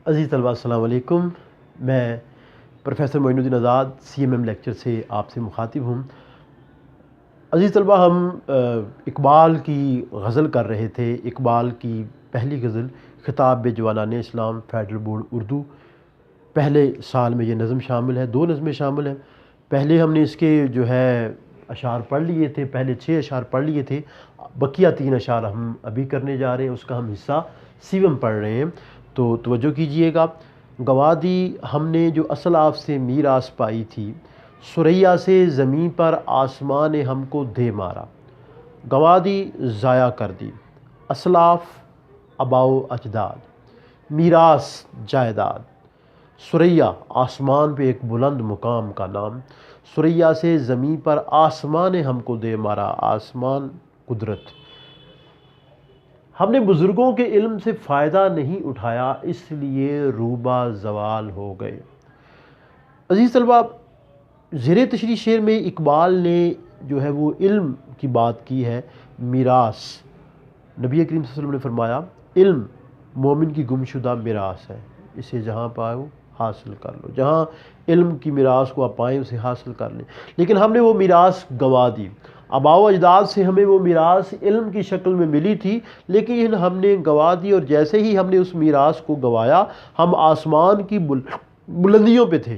عزیز طلباء السلام علیکم. میں پروفیسر معین الدین آزاد CMM لیکچر سے آپ سے مخاطب ہوں. عزیز طلباء، ہم اقبال کی غزل کر رہے تھے. اقبال کی پہلی غزل خطاب بے جوانان اسلام فیڈرل بورڈ اردو. پہلے سال میں یہ نظم شامل ہے، 2 نظمیں شامل ہیں. پہلے ہم نے اس کے جو ہے اشعار پڑھ لیے تھے، پہلے 6 اشعار پڑھ لیے تھے. بقیہ 3 اشعار ہم ابھی کرنے جا رہے ہیں، اس کا ہم حصہ سیوم پڑھ رہے ہیں. تو توجہ کیجئے گا. گوادی ہم نے جو اسلاف سے میراث پائی تھی، ثریا سے زمین پر آسمان نے ہم کو دے مارا. گوادی ضائع کر دی اسلاف آباؤ اجداد، میراث جائیداد. ثریا آسمان پہ ایک بلند مقام کا نام. ثریا سے زمین پر آسمان نے ہم کو دے مارا. آسمان قدرت. ہم نے بزرگوں کے علم سے فائدہ نہیں اٹھایا، اس لیے روبہ زوال ہو گئے. عزیز طلباء، زیر تشریح شعر میں اقبال نے جو ہے وہ علم کی بات کی ہے. میراث، نبی کریم صلی اللہ علیہ وسلم نے فرمایا علم مومن کی گمشدہ میراث ہے، اسے جہاں پاؤ حاصل کر لو. جہاں علم کی میراث کو آپ پائیں اسے حاصل کر لیں. لیکن ہم نے وہ میراث گنوا دی. آباء و اجداد سے ہمیں وہ میراث علم کی شکل میں ملی تھی، لیکن ہم نے گنوا دی. اور جیسے ہی ہم نے اس میراث کو گنوایا، ہم آسمان کی بلندیوں پہ تھے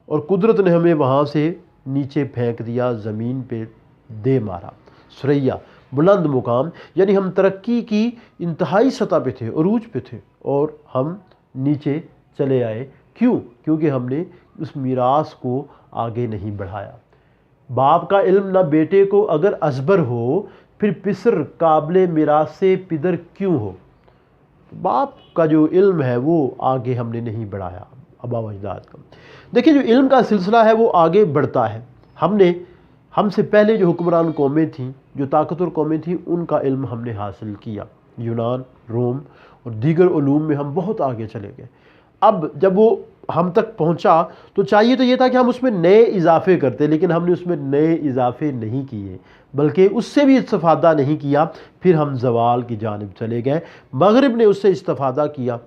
اور قدرت نے ہمیں وہاں سے نیچے پھینک دیا، زمین پہ دے مارا. ثریا بلند مقام، یعنی ہم ترقی کی انتہائی سطح پہ تھے، عروج پہ تھے، اور ہم نیچے چلے آئے. کیوں؟ کیونکہ ہم نے اس میراث کو آگے نہیں بڑھایا. باپ کا علم نہ بیٹے کو اگر ازبر ہو، پھر پسر قابل میراث سے پدر کیوں ہو. باپ کا جو علم ہے وہ آگے ہم نے نہیں بڑھایا آباء و اجداد کا. دیکھیں، جو علم کا سلسلہ ہے وہ آگے بڑھتا ہے. ہم سے پہلے جو حکمران قومیں تھیں، جو طاقتور قومیں تھیں، ان کا علم ہم نے حاصل کیا. یونان، روم اور دیگر علوم میں ہم بہت آگے چلے گئے. اب جب وہ ہم تک پہنچا تو چاہیے تو یہ تھا کہ ہم اس میں نئے اضافے کرتے، لیکن ہم نے اس میں نئے اضافے نہیں کیے، بلکہ اس سے بھی استفادہ نہیں کیا. پھر ہم زوال کی جانب چلے گئے. مغرب نے اس سے استفادہ کیا،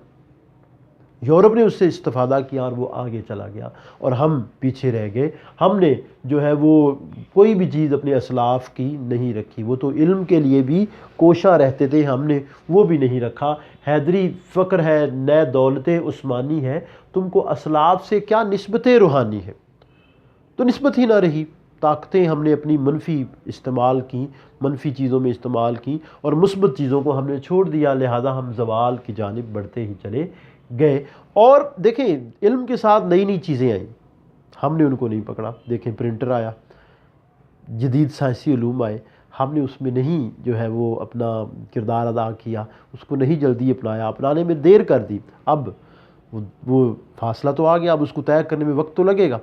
یورپ نے اس سے استفادہ کیا، اور وہ آگے چلا گیا اور ہم پیچھے رہ گئے. ہم نے جو ہے وہ کوئی بھی چیز اپنے اسلاف کی نہیں رکھی. وہ تو علم کے لیے بھی کوشاں رہتے تھے، ہم نے وہ بھی نہیں رکھا. حیدری فقر ہے، نئے دولت عثمانی ہے، تم کو اسلاف سے کیا نسبت روحانی ہے؟ تو نسبت ہی نہ رہی. طاقتیں ہم نے اپنی منفی استعمال کی، منفی چیزوں میں استعمال کی، اور مثبت چیزوں کو ہم نے چھوڑ دیا. لہذا ہم زوال کی جانب بڑھتے ہی چلے گئے. اور دیکھیں، علم کے ساتھ نئی نئی چیزیں آئیں، ہم نے ان کو نہیں پکڑا. دیکھیں، پرنٹر آیا، جدید سائنسی علوم آئے، ہم نے اس میں نہیں جو ہے وہ اپنا کردار ادا کیا، اس کو نہیں جلدی اپنایا، اپنانے میں دیر کر دی. اب وہ فاصلہ تو آ گیا، اب اس کو طے کرنے میں وقت تو لگے گا.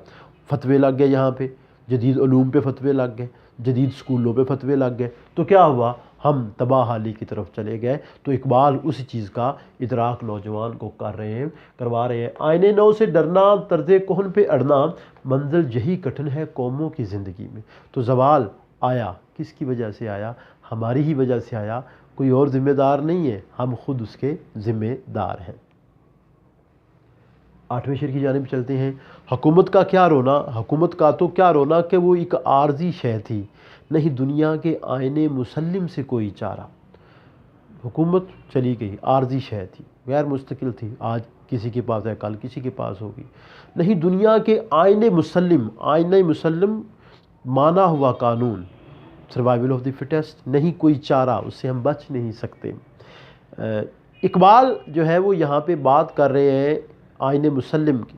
فتوے لگ گئے، یہاں پہ جدید علوم پہ فتوے لگ گئے، جدید سکولوں پہ فتوے لگ گئے. تو کیا ہوا؟ ہم تباہ حالی کی طرف چلے گئے. تو اقبال اسی چیز کا ادراک نوجوان کو کروا رہے ہیں. آئینے نو سے ڈرنا، طرز کہن پہ اڑنا، منزل یہی کٹھن ہے قوموں کی زندگی میں. تو زوال آیا، کس کی وجہ سے آیا؟ ہماری ہی وجہ سے آیا. کوئی اور ذمہ دار نہیں ہے، ہم خود اس کے ذمہ دار ہیں. 8ویں شعر کی جانب چلتے ہیں. حکومت کا کیا رونا، حکومت کا تو کیا رونا کہ وہ ایک عارضی شے تھی، نہیں دنیا کے آئینے مسلم سے کوئی چارہ. حکومت چلی گئی، عارضی شے تھی، غیر مستقل تھی. آج کسی کے پاس ہے، کل کسی کے پاس ہوگی. نہیں دنیا کے آئینے مسلم، آئینہ مسلم مانا ہوا قانون، سروائیول آف دی فٹیسٹ، نہیں کوئی چارہ، اس سے ہم بچ نہیں سکتے. اقبال جو ہے وہ یہاں پہ بات کر رہے ہیں آئین مسلم کی.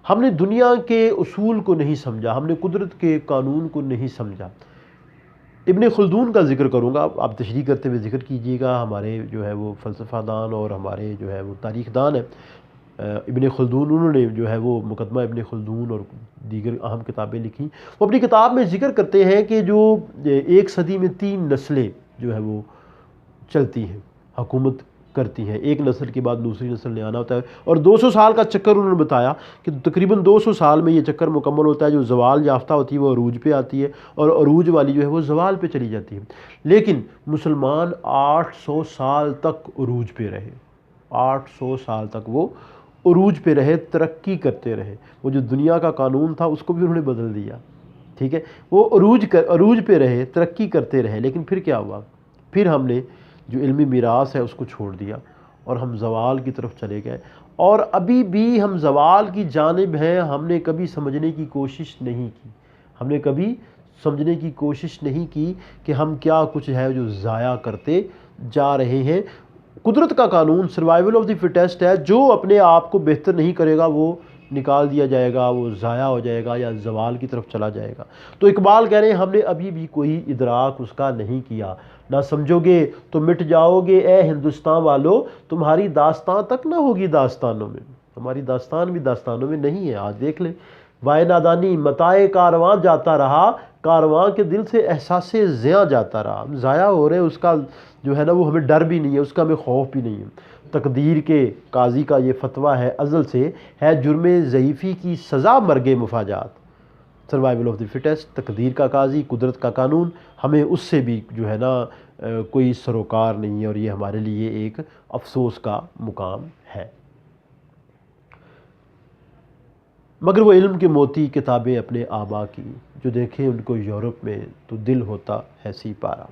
ہم نے دنیا کے اصول کو نہیں سمجھا، ہم نے قدرت کے قانون کو نہیں سمجھا. ابن خلدون کا ذکر کروں گا، آپ تشریح کرتے ہوئے ذکر کیجیے گا. ہمارے جو ہے وہ فلسفہ دان اور ہمارے جو ہے وہ تاریخ دان ہیں. ابن خلدون، انہوں نے جو ہے وہ مقدمہ ابن خلدون اور دیگر اہم کتابیں لکھی. وہ اپنی کتاب میں ذکر کرتے ہیں کہ جو 1 صدی میں 3 نسلیں جو ہے وہ چلتی ہیں، حکومت کرتی ہیں. ایک نسل کے بعد دوسری نسل نے آنا ہوتا ہے، اور 200 سال کا چکر انہوں نے بتایا کہ تقریباً 200 سال میں یہ چکر مکمل ہوتا ہے. جو زوال یافتہ ہوتی ہے وہ عروج پہ آتی ہے، اور عروج والی جو ہے وہ زوال پہ چلی جاتی ہے. لیکن مسلمان 800 سال تک عروج پہ رہے، 800 سال تک وہ عروج پہ رہے، ترقی کرتے رہے۔ وہ جو دنیا کا قانون تھا اس کو بھی انہوں نے بدل دیا، ٹھیک ہے، وہ عروج پہ رہے، ترقی کرتے رہے، لیکن پھر کیا ہوا؟ پھر ہم نے جو علمی میراث ہے اس کو چھوڑ دیا اور ہم زوال کی طرف چلے گئے، اور ابھی بھی ہم زوال کی جانب ہیں۔ ہم نے کبھی سمجھنے کی کوشش نہیں کی، ہم نے کبھی سمجھنے کی کوشش نہیں کی کہ ہم کیا کچھ ہے جو ضائع کرتے جا رہے ہیں۔ قدرت کا قانون سروائیول آف دی فٹیسٹ ہے، جو اپنے آپ کو بہتر نہیں کرے گا وہ نکال دیا جائے گا، وہ ضائع ہو جائے گا یا زوال کی طرف چلا جائے گا۔ تو اقبال کہہ رہے ہیں ہم نے ابھی بھی کوئی ادراک اس کا نہیں کیا۔ نہ سمجھو گے تو مٹ جاؤ گے اے ہندوستان والو، تمہاری داستان تک نہ ہوگی داستانوں میں۔ ہماری داستان بھی داستانوں میں نہیں ہے، آج دیکھ لیں۔ وائے نادانی متائے کارواں جاتا رہا، کارواں کے دل سے احساس زیاں جاتا رہا۔ ہم ضائع ہو رہے ہیں، اس کا جو ہے نا وہ ہمیں ڈر بھی نہیں ہے، اس کا ہمیں خوف بھی نہیں ہے۔ تقدیر کے قاضی کا یہ فتویٰ ہے ازل سے، ہے جرم ضعیفی کی سزا مرگ مفاجات۔ سروائیول آف دی فٹیسٹ، تقدیر کا قاضی، قدرت کا قانون، ہمیں اس سے بھی جو ہے نا کوئی سروکار نہیں ہے، اور یہ ہمارے لیے ایک افسوس کا مقام ہے۔ مگر وہ علم کے موتی کتابیں اپنے آبا کی، جو دیکھیں ان کو یورپ میں تو دل ہوتا ہے سی پارا۔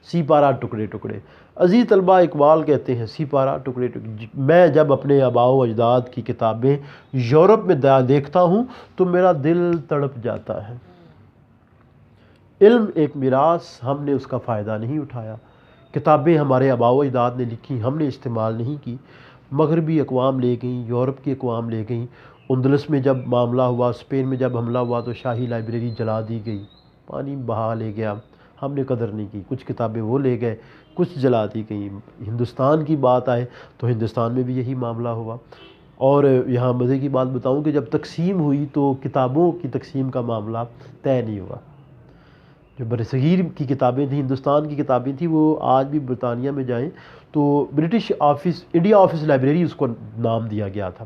سی پارا ٹکڑے ٹکڑے۔ عزیز طلبہ، اقبال کہتے ہیں سی پارا ٹکڑے ٹکڑے۔ میں جب اپنے آباء و اجداد کی کتابیں یورپ میں دیکھتا ہوں تو میرا دل تڑپ جاتا ہے۔ علم ایک میراث، ہم نے اس کا فائدہ نہیں اٹھایا۔ کتابیں ہمارے آباء و اجداد نے لکھی، ہم نے استعمال نہیں کی۔ مغربی اقوام لے گئیں، یورپ کی اقوام لے گئیں۔ اندلس میں جب معاملہ ہوا، اسپین میں جب حملہ ہوا تو شاہی لائبریری جلا دی گئی، پانی بہا لے گیا، ہم نے قدر نہیں کی۔ کچھ کتابیں وہ لے گئے، کچھ جلا دی گئیں۔ ہندوستان کی بات آئے تو ہندوستان میں بھی یہی معاملہ ہوا۔ اور یہاں مزے کی بات بتاؤں کہ جب تقسیم ہوئی تو کتابوں کی تقسیم کا معاملہ طے نہیں ہوا۔ جو برصغیر کی کتابیں تھیں، ہندوستان کی کتابیں تھیں، وہ آج بھی برطانیہ میں جائیں تو British office, India office library اس کو نام دیا گیا تھا،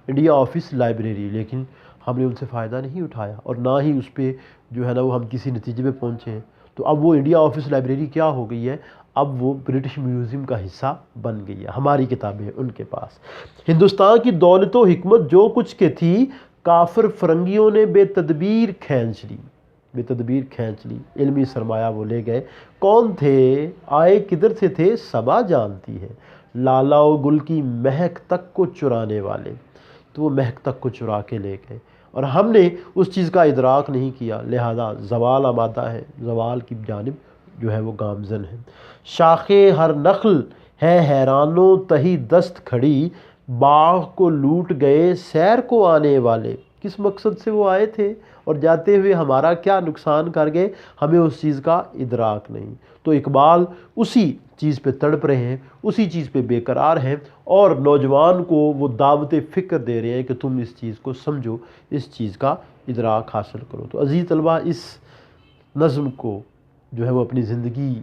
انڈیا آفس لائبریری، لیکن ہم نے ان سے فائدہ نہیں اٹھایا، اور نہ ہی اس پہ جو ہے نا وہ ہم کسی نتیجے پہ پہنچے ہیں۔ تو اب وہ انڈیا آفس لائبریری کیا ہو گئی ہے؟ اب وہ برٹش میوزیم کا حصہ بن گئی ہے، ہماری کتابیں ان کے پاس۔ ہندوستان کی دولت و حکمت جو کچھ کے تھی، کافر فرنگیوں نے بے تدبیر کھینچ لی، بے تدبیر کھینچ لی۔ علمی سرمایہ وہ لے گئے، کون تھے؟ آئے کدھر سے تھے؟ صبا جانتی ہے، لالا و گل کی مہک تک کو چرانے والے۔ تو وہ مہک تک کو چرا کے لے گئے، اور ہم نے اس چیز کا ادراک نہیں کیا، لہذا زوال آمادہ ہے، زوال کی جانب جو ہے وہ گامزن ہے۔ شاخ ہر نخل ہے حیرانوں تہی دست کھڑی، باغ کو لوٹ گئے سیر کو آنے والے۔ کس مقصد سے وہ آئے تھے اور جاتے ہوئے ہمارا کیا نقصان کر گئے، ہمیں اس چیز کا ادراک نہیں۔ تو اقبال اسی چیز پہ تڑپ رہے ہیں، اسی چیز پہ بے قرار ہیں، اور نوجوان کو وہ دعوت فکر دے رہے ہیں کہ تم اس چیز کو سمجھو، اس چیز کا ادراک حاصل کرو۔ تو عزیز طلبہ، اس نظم کو جو ہے وہ اپنی زندگی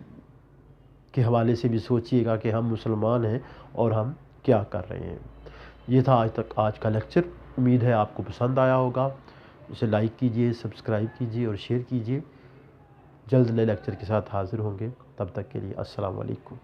کے حوالے سے بھی سوچیے گا کہ ہم مسلمان ہیں اور ہم کیا کر رہے ہیں۔ یہ تھا آج کا لیکچر، امید ہے آپ کو پسند آیا ہوگا۔ اسے لائک کیجئے، سبسکرائب کیجئے اور شیئر کیجئے۔ جلد نئے لیکچر کے ساتھ حاضر ہوں گے، تب تک کے لیے السلام علیکم۔